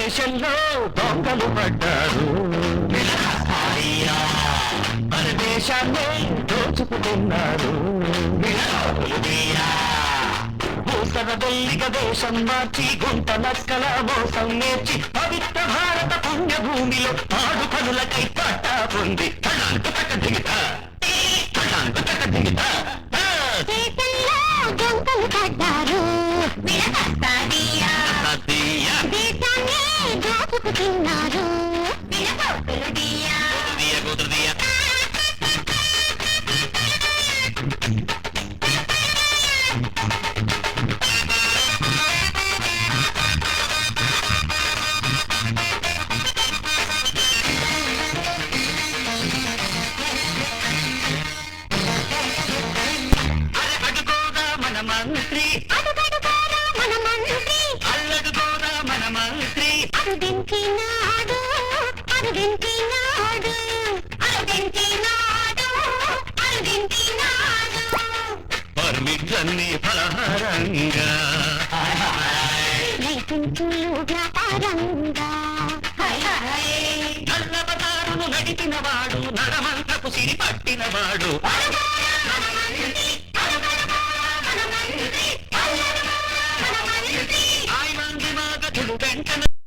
దేశంలో దొంగలు పడ్డారు మన దేశాన్ని దోచుకుతున్నారు భూసర దొల్లిగ దేశం మార్చి గుంట నక్కల మోసం నేర్చి పవిత్ర భారత పుణ్యభూమిలో ఆడు పనులకై పట్టా పొంది తడాంకు తక్క దిగుతా తడాంకు తక్క దిగుతా దొంగలు పడ్డారు దేశాన్ని దోచుకుతున్నారు మంత్రి మన మంత్రి అల్లడుగోరా మన మంత్రి అరుదించినాడు అరుదించినాడు అరుదించినాడు అరుదించినాడు పర్మిట్లన్నీ ఫలహారంగా రైతుంచులు వ్యాపారంగా నల్లబదారును నడిపినవాడు నడమంతకు సిరి పట్టినవాడు